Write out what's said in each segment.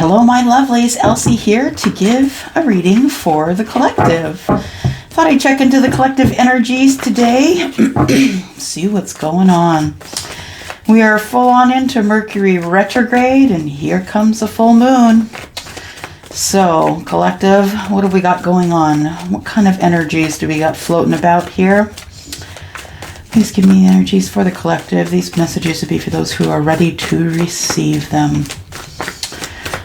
Hello, my lovelies. Elsie here to give a reading for the collective. Thought I'd check into the collective energies today, see what's going on. We are full on into Mercury retrograde, and here comes a full moon. So, collective, what have we got going on? What kind of energies do we got floating about here? Please give me the energies for the collective. These messages will be for those who are ready to receive them.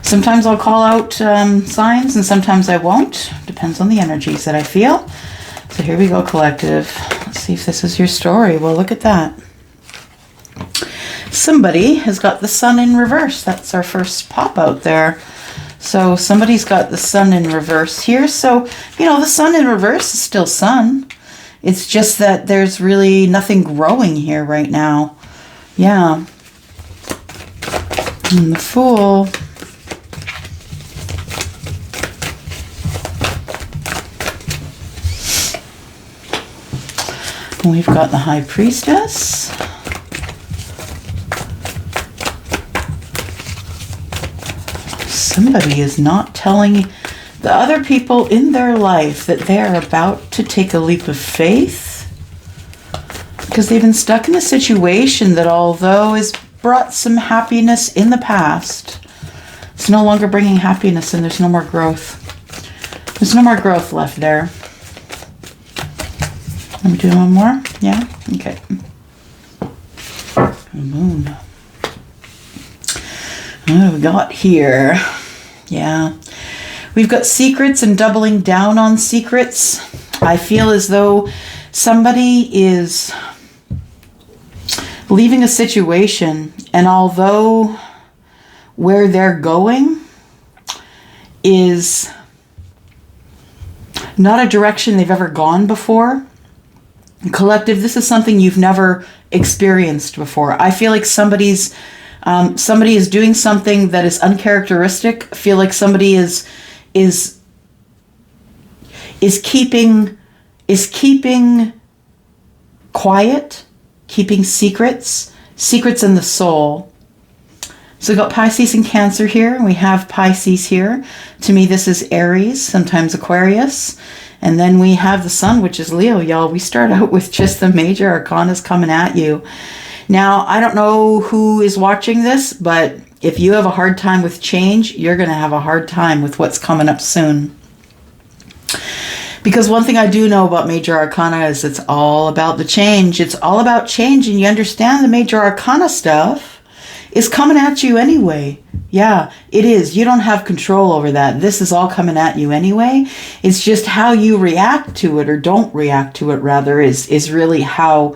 Sometimes I'll call out signs and sometimes I won't. Depends on the energies that I feel. So here we go, collective. Let's see if this is your story. Well, look at that. Somebody has got the sun in reverse. That's our first pop out there. So somebody's got the sun in reverse here. So, you know, the sun in reverse is still sun. It's just that there's really nothing growing here right now. Yeah. And the Fool. We've got the High Priestess. Somebody is not telling the other people in their life that they are about to take a leap of faith because they've been stuck in a situation that, although has brought some happiness in the past, it's no longer bringing happiness, and there's no more growth. There's no more growth left there. Let me do one more. Yeah? Okay. Moon. What have we got here? Yeah. We've got secrets and doubling down on secrets. I feel as though somebody is leaving a situation, and although where they're going is not a direction they've ever gone before, collective, this is something you've never experienced before. I feel like somebody is doing something that is uncharacteristic. I feel like somebody is keeping quiet, keeping secrets in the soul. So we've got Pisces and Cancer here, and we have Pisces here. To me, this is Aries, sometimes Aquarius. And then we have the Sun, which is Leo, y'all. We start out with just the major arcanas coming at you. Now, I don't know who is watching this, but if you have a hard time with change, you're going to have a hard time with what's coming up soon. Because one thing I do know about major arcana is it's all about the change. It's all about change, and you understand the major arcana stuff is coming at you anyway. Yeah, it is. You don't have control over that. This is all coming at you anyway. It's just how you react to it, or don't react to it rather, is really how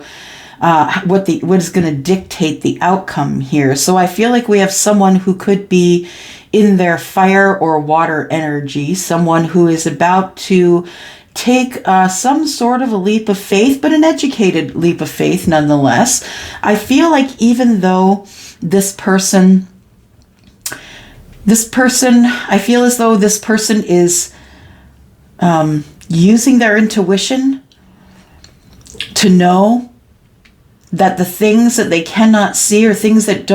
what is going to dictate the outcome here. So I feel like we have someone who could be in their fire or water energy, someone who is about to take some sort of a leap of faith, but an educated leap of faith nonetheless. I feel like even though this person, I feel as though this person is using their intuition to know that the things that they cannot see, or things that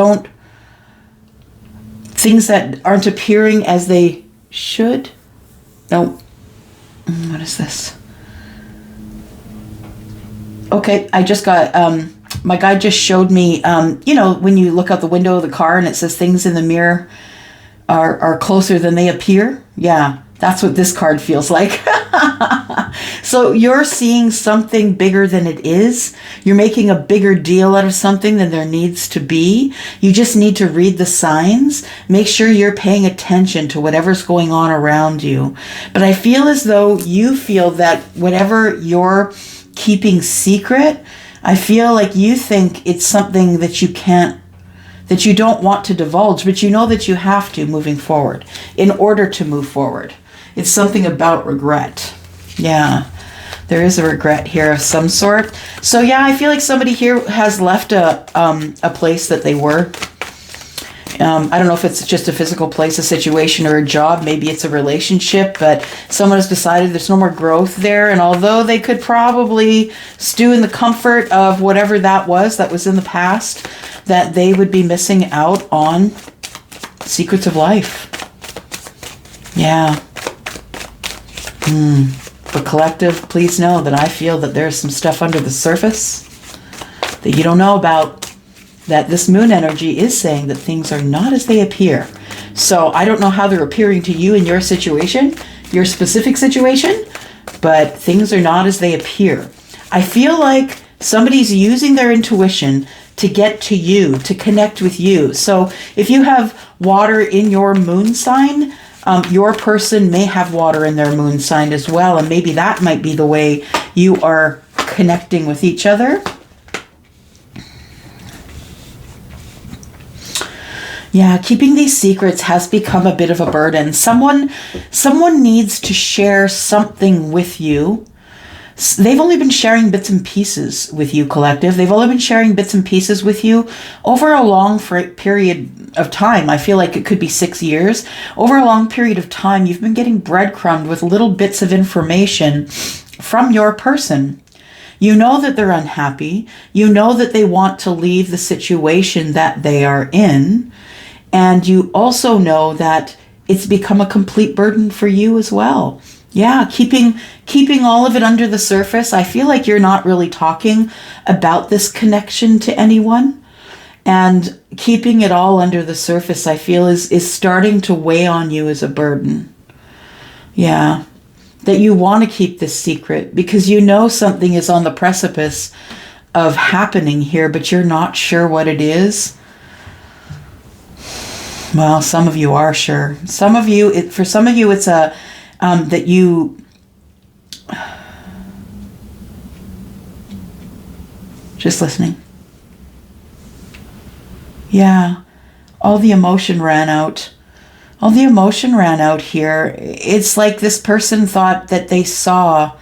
aren't appearing as they should. No. What is this? Okay, I just got, my guy just showed me, you know, when you look out the window of the car and it says things in the mirror are closer than they appear. Yeah, that's what this card feels like. So you're seeing something bigger than it is. You're making a bigger deal out of something than there needs to be. You just need to read the signs. Make sure you're paying attention to whatever's going on around you. But I feel as though you feel that whatever you're keeping secret, I feel like you think it's something that you don't want to divulge, but you know that you have to moving forward in order to move forward. It's something about regret. Yeah, there is a regret here of some sort. So yeah, I feel like somebody here has left a place that they were. I don't know if it's just a physical place, a situation, or a job. Maybe it's a relationship, but someone has decided there's no more growth there. And although they could probably stew in the comfort of whatever that was in the past, that they would be missing out on secrets of life. Yeah. But collective, please know that I feel that there's some stuff under the surface that you don't know about, that this moon energy is saying that things are not as they appear. So I don't know how they're appearing to you in your situation, your specific situation, but things are not as they appear. I feel like somebody's using their intuition to get to you, to connect with you. So if you have water in your moon sign, your person may have water in their moon sign as well, and maybe that might be the way you are connecting with each other. Yeah, keeping these secrets has become a bit of a burden. Someone needs to share something with you. They've only been sharing bits and pieces with you, collective. They've only been sharing bits and pieces with you over a long period of time. I feel like it could be 6 years. Over a long period of time, you've been getting breadcrumbed with little bits of information from your person. You know that they're unhappy. You know that they want to leave the situation that they are in. And you also know that it's become a complete burden for you as well. Yeah, keeping all of it under the surface. I feel like you're not really talking about this connection to anyone. And keeping it all under the surface, I feel, is starting to weigh on you as a burden. Yeah, that you want to keep this secret because you know something is on the precipice of happening here, but you're not sure what it is. Well, some of you are sure. Some of you, for some of you, it's a that you just listening. Yeah, all the emotion ran out. All the emotion ran out here. It's like this person thought that they saw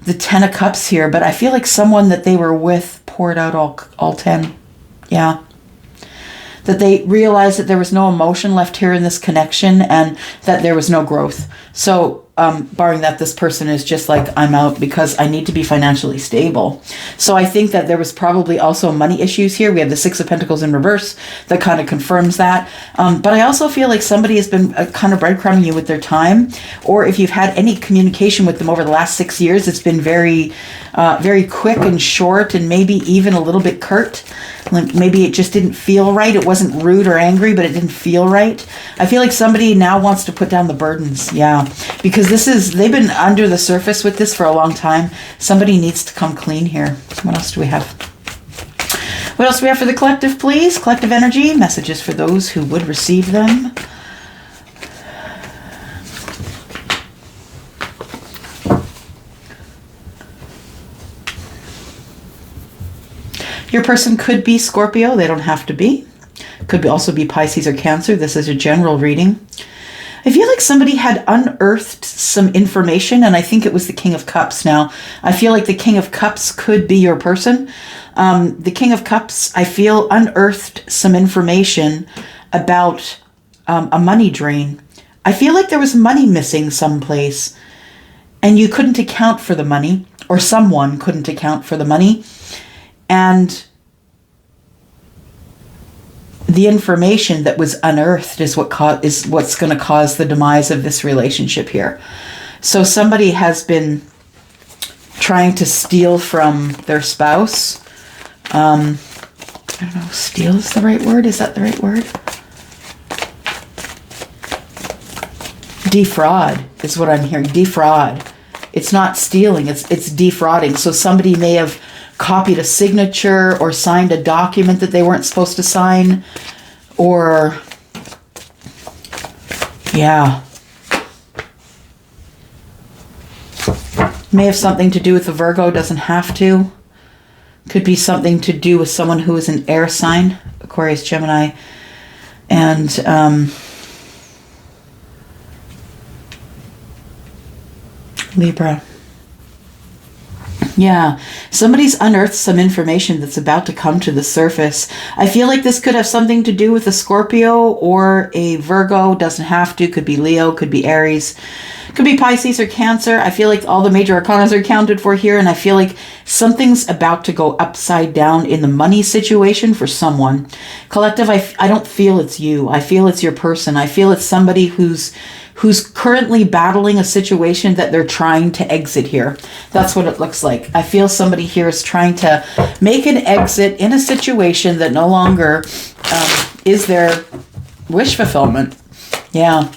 the 10 of Cups here, but I feel like someone that they were with poured out all 10. Yeah. That they realized that there was no emotion left here in this connection and that there was no growth. So barring that, this person is just like, I'm out because I need to be financially stable. So I think that there was probably also money issues here. We have the 6 of Pentacles in reverse that kind of confirms that. But I also feel like somebody has been kind of breadcrumbing you with their time, or if you've had any communication with them over the last 6 years, it's been very, very quick and short and maybe even a little bit curt. Like maybe it just didn't feel right. It wasn't rude or angry, but it didn't feel right. I feel like somebody now wants to put down the burdens. Yeah, because they've been under the surface with this for a long time. Somebody needs to come clean here. What else do we have? What else do we have for the collective, please? Collective energy, messages for those who would receive them. Your person could be Scorpio. They don't have to be. Could also be Pisces or Cancer. This is a general reading. I feel like somebody had unearthed some information, and I think it was the King of Cups now. I feel like the King of Cups could be your person. The King of Cups, I feel, unearthed some information about a money drain. I feel like there was money missing someplace, and you couldn't account for the money, or someone couldn't account for the money. And the information that was unearthed is what's going to cause the demise of this relationship here. So somebody has been trying to steal from their spouse. I don't know, steal is the right word? Is that the right word? Defraud is what I'm hearing. Defraud. It's not stealing, it's defrauding. So somebody may have copied a signature or signed a document that they weren't supposed to sign, or yeah, may have something to do with the Virgo, doesn't have to. Could be something to do with someone who is an air sign, Aquarius, Gemini, and Libra. Yeah, somebody's unearthed some information that's about to come to the surface. I feel like this could have something to do with a Scorpio or a Virgo. Doesn't have to. Could be Leo, could be Aries, could be Pisces or Cancer. I feel like all the major arcanas are accounted for here, and I feel like something's about to go upside down in the money situation for someone. Collective, I don't feel it's you. I feel it's your person. I feel it's somebody who's who's currently battling a situation that they're trying to exit here. That's what it looks like. I feel somebody here is trying to make an exit in a situation that no longer is their wish fulfillment. Yeah.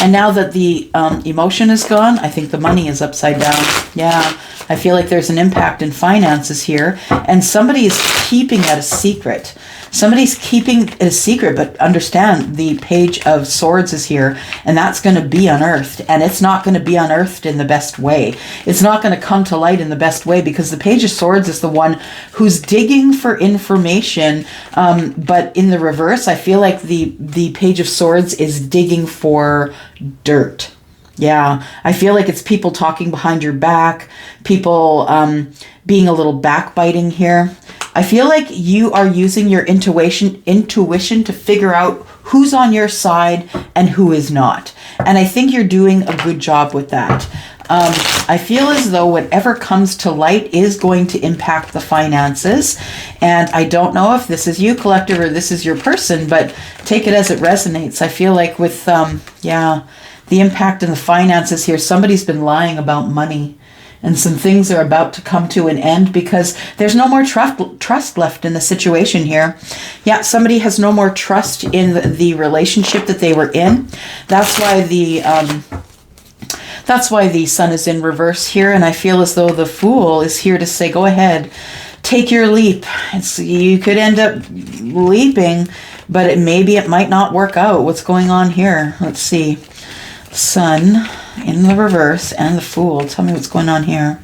And now that the emotion is gone, I think the money is upside down. Yeah, I feel like there's an impact in finances here. And somebody is keeping that a secret. Somebody's keeping it a secret, but understand the Page of Swords is here, and that's going to be unearthed. And it's not going to be unearthed in the best way. It's not going to come to light in the best way, because the Page of Swords is the one who's digging for information. But in the reverse, I feel like the Page of Swords is digging for dirt. Yeah, I feel like it's people talking behind your back, people being a little backbiting here. I feel like you are using your intuition to figure out who's on your side and who is not. And I think you're doing a good job with that. I feel as though whatever comes to light is going to impact the finances. And I don't know if this is you, collective, or this is your person, but take it as it resonates. I feel like with, the impact in the finances here, somebody's been lying about money. And some things are about to come to an end because there's no more trust left in the situation here. Yeah, somebody has no more trust in the relationship that they were in. That's why the Sun is in reverse here. And I feel as though the Fool is here to say, go ahead, take your leap. You could end up leaping, but it might not work out. What's going on here? Let's see. Sun in the reverse and the Fool. Tell me what's going on here.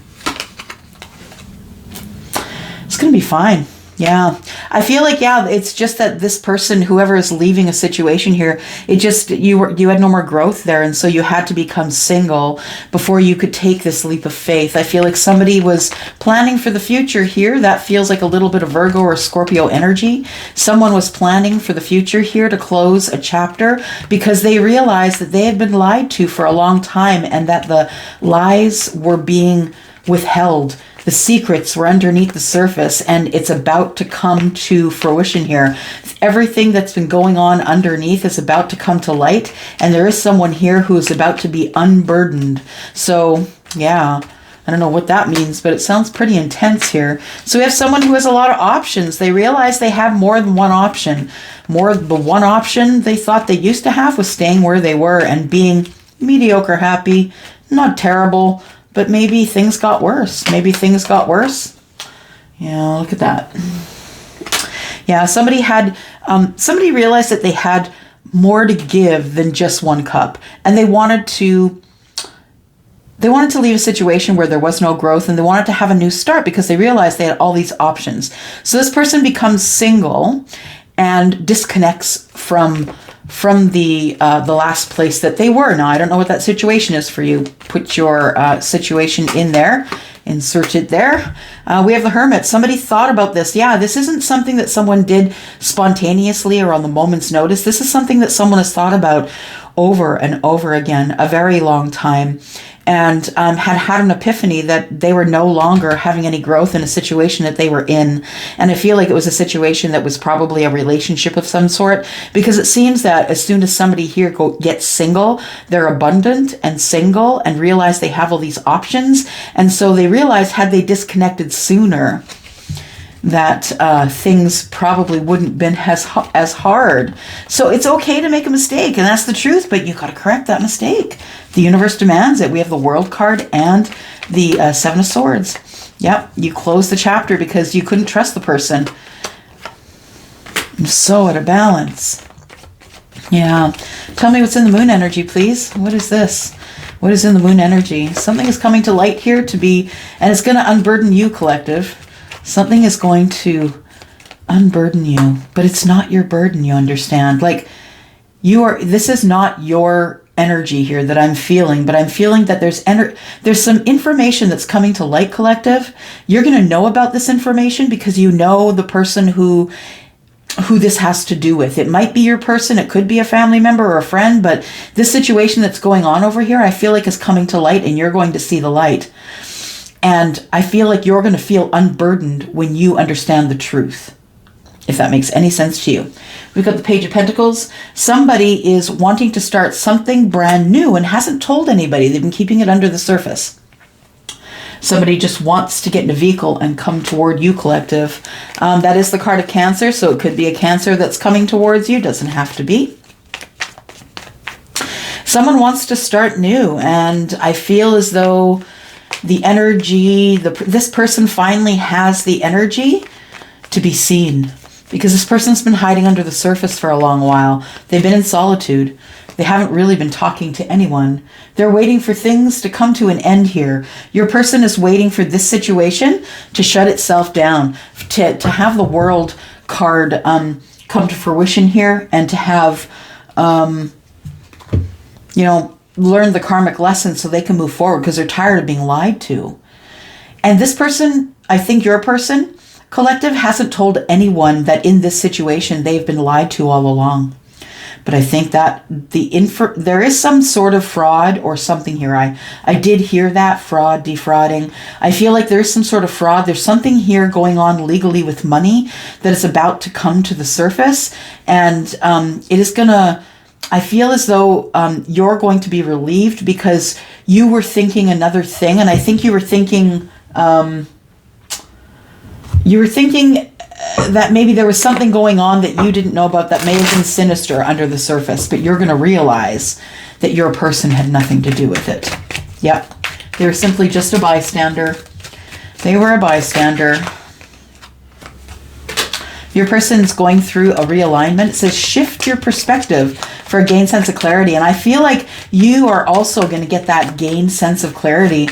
It's going to be fine. Yeah. I feel like, it's just that this person, whoever is leaving a situation here, you had no more growth there. And so you had to become single before you could take this leap of faith. I feel like somebody was planning for the future here. That feels like a little bit of Virgo or Scorpio energy. Someone was planning for the future here to close a chapter because they realized that they had been lied to for a long time and that the lies were being withheld. The secrets were underneath the surface, and it's about to come to fruition here. Everything that's been going on underneath is about to come to light, and there is someone here who is about to be unburdened. So, yeah, I don't know what that means, but it sounds pretty intense here. So we have someone who has a lot of options. They realize they have more than one option. The one option they thought they used to have was staying where they were and being mediocre happy, not terrible, but maybe things got worse. Yeah, look at that. Yeah, somebody realized that they had more to give than just one cup. And they wanted to leave a situation where there was no growth, and they wanted to have a new start because they realized they had all these options. So this person becomes single and disconnects from the last place that they were. Now, I don't know what that situation is for you. Put your situation in there. Insert it there. We have the Hermit. Somebody thought about this. Yeah, this isn't something that someone did spontaneously or on the moment's notice. This is something that someone has thought about over and over again, a very long time, and had an epiphany that they were no longer having any growth in a situation that they were in. And I feel like it was a situation that was probably a relationship of some sort, because it seems that as soon as somebody here gets single, they're abundant and single and realize they have all these options. And so they realize, had they disconnected sooner, that things probably wouldn't been as hard. So it's okay to make a mistake, and that's the truth, but you got to correct that mistake. The universe demands it. We have the World card and the Seven of Swords. Yep, you close the chapter because you couldn't trust the person. I'm so out of balance. Yeah. Tell me what's in the Moon energy, please. What is this? What is in the Moon energy? Something is coming to light here and it's going to unburden you, collective. Something is going to unburden you, but it's not your burden, you understand? Like, this is not your energy here that I'm feeling, but I'm feeling that there's some information that's coming to light, collective. You're going to know about this information because you know the person who this has to do with. It might be your person, it could be a family member or a friend, but this situation that's going on over here, I feel like is coming to light, and you're going to see the light. And I feel like you're going to feel unburdened when you understand the truth. if that makes any sense to you. We've got the Page of Pentacles. Somebody is wanting to start something brand new and hasn't told anybody. They've been keeping it under the surface. Somebody just wants to get in a vehicle and come toward you, collective. That is the card of Cancer, so it could be a Cancer that's coming towards you. Doesn't have to be. Someone wants to start new, and I feel as though the energy, this person finally has the energy to be seen, because this person's been hiding under the surface for a long while. They've been in solitude. They haven't really been talking to anyone. They're waiting for things to come to an end here. Your person is waiting for this situation to shut itself down, to have the World card come to fruition here, and to have, learn the karmic lesson so they can move forward, because they're tired of being lied to. And this person, I think your person, collective, hasn't told anyone that in this situation they've been lied to all along. But I think that there is some sort of fraud or something here. I did hear that, fraud, defrauding. I feel like there's some sort of fraud. There's something here going on legally with money that is about to come to the surface. And it is going to, I feel as though you're going to be relieved, because you were thinking another thing. And I think you were thinking, that maybe there was something going on that you didn't know about that may have been sinister under the surface, but you're going to realize that your person had nothing to do with it. Yep. They were simply just a bystander. They were a bystander. Your person's going through a realignment. It says shift your perspective for a gained sense of clarity. And I feel like you are also going to get that gained sense of clarity.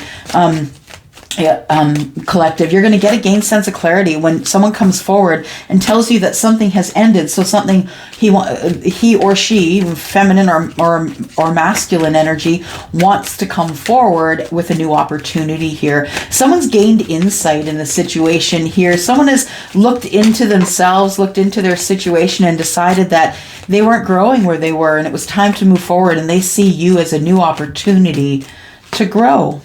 Collective, you're going to get a gained sense of clarity when someone comes forward and tells you that something has ended. So something he or she, feminine or masculine energy, wants to come forward with a new opportunity here. Someone's gained insight in the situation here. Someone has looked into themselves, looked into their situation, and decided that they weren't growing where they were, and it was time to move forward, and they see you as a new opportunity to grow.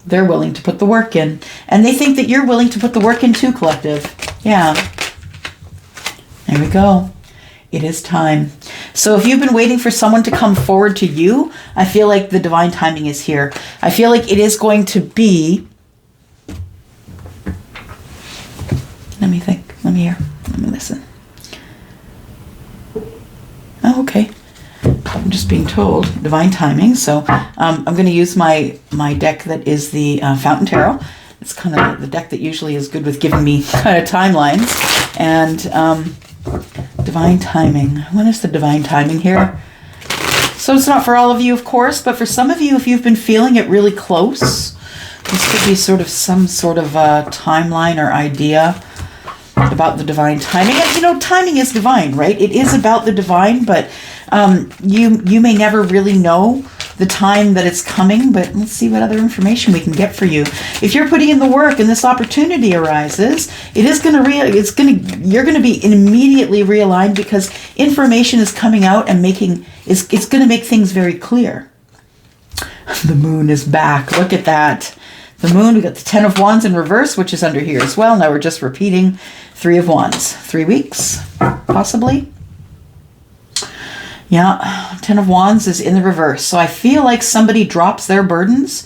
They're willing to put the work in. And they think that you're willing to put the work in too, collective. Yeah. There we go. It is time. So if you've been waiting for someone to come forward to you, I feel like the divine timing is here. I feel like it is going to be... Let me think. Let me hear. Let me listen. Oh, okay. I'm just being told divine timing. So I'm going to use my deck that is the Fountain Tarot. It's kind of the deck that usually is good with giving me kind of timelines. And divine timing. When is the divine timing here? So it's not for all of you, of course, but for some of you, if you've been feeling it really close, this could be sort of some sort of timeline or idea about the divine timing. And timing is divine, right? It is about the divine, but you may never really know the time that it's coming, but let's see what other information we can get for you. If you're putting in the work and this opportunity arises, you're going to be immediately realigned, because information is coming out and it's going to make things very clear. The moon is back. Look at that. The moon, we got the 10 of Wands in reverse, which is under here as well. Now we're just repeating 3 of Wands. 3 weeks, possibly. Yeah, 10 of Wands is in the reverse. So I feel like somebody drops their burdens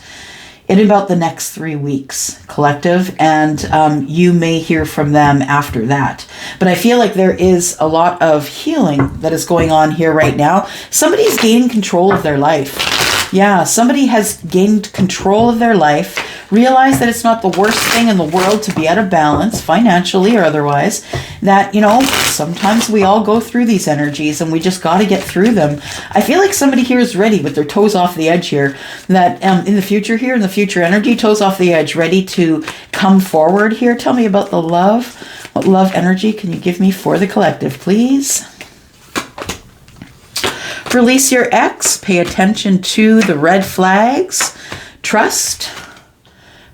in about the next 3 weeks, collective, and you may hear from them after that. But I feel like there is a lot of healing that is going on here right now. Somebody's gaining control of their life. Yeah, somebody has gained control of their life, realized that it's not the worst thing in the world to be out of balance, financially or otherwise, that, sometimes we all go through these energies and we just got to get through them. I feel like somebody here is ready with their toes off the edge here, that in the future here, in the future energy, toes off the edge, ready to come forward here. Tell me about the love. What love energy can you give me for the collective, please? Release your ex. Pay attention to the red flags. Trust.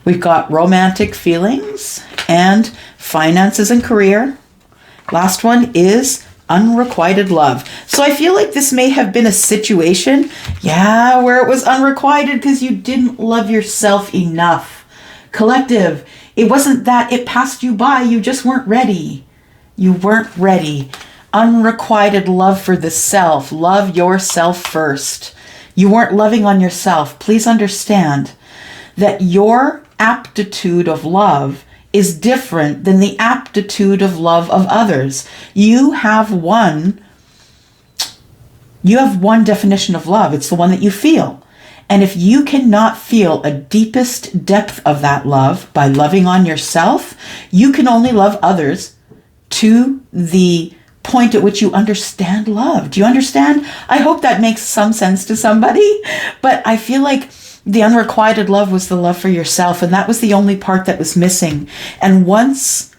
We've got romantic feelings and finances and career. Last one is unrequited love. So I feel like this may have been a situation, where it was unrequited because you didn't love yourself enough. Collective, it wasn't that it passed you by, you just weren't ready. You weren't ready. Unrequited love for the self. Love yourself first. You weren't loving on yourself. Please understand that your aptitude of love is different than the aptitude of love of others. You have one definition of love. It's the one that you feel. And if you cannot feel a deepest depth of that love by loving on yourself, you can only love others to the point at which you understand love. Do you understand? I hope that makes some sense to somebody. But I feel like the unrequited love was the love for yourself, and that was the only part that was missing. And once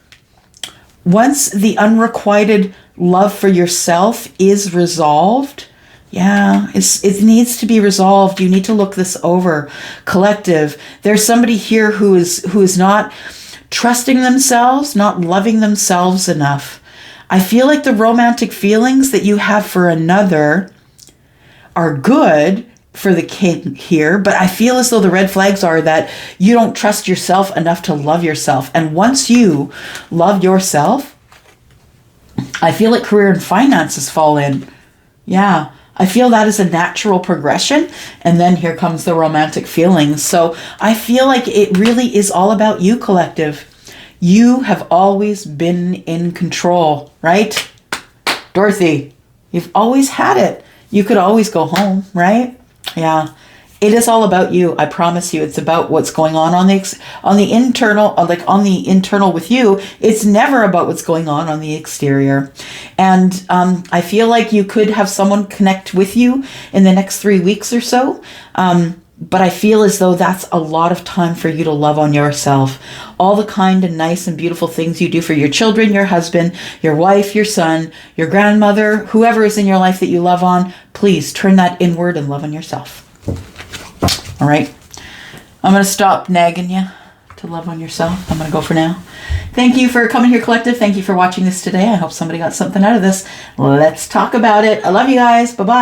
the unrequited love for yourself is resolved, it needs to be resolved. You need to look this over. Collective, there's somebody here who is not trusting themselves, not loving themselves enough. I feel like the romantic feelings that you have for another are good for the king here, but I feel as though the red flags are that you don't trust yourself enough to love yourself. And once you love yourself, I feel like career and finances fall in. Yeah, I feel that is a natural progression. And then here comes the romantic feelings. So I feel like it really is all about you, collective. You have always been in control, right? Dorothy, you've always had it. You could always go home, right? Yeah. It is all about you. I promise you. It's about what's going on the internal with you. It's never about what's going on the exterior. And I feel like you could have someone connect with you in the next 3 weeks or so. But I feel as though that's a lot of time for you to love on yourself. All the kind and nice and beautiful things you do for your children, your husband, your wife, your son, your grandmother, whoever is in your life that you love on, please turn that inward and love on yourself. All right. I'm going to stop nagging you to love on yourself. I'm going to go for now. Thank you for coming here, collective. Thank you for watching this today. I hope somebody got something out of this. Let's talk about it. I love you guys. Bye-bye.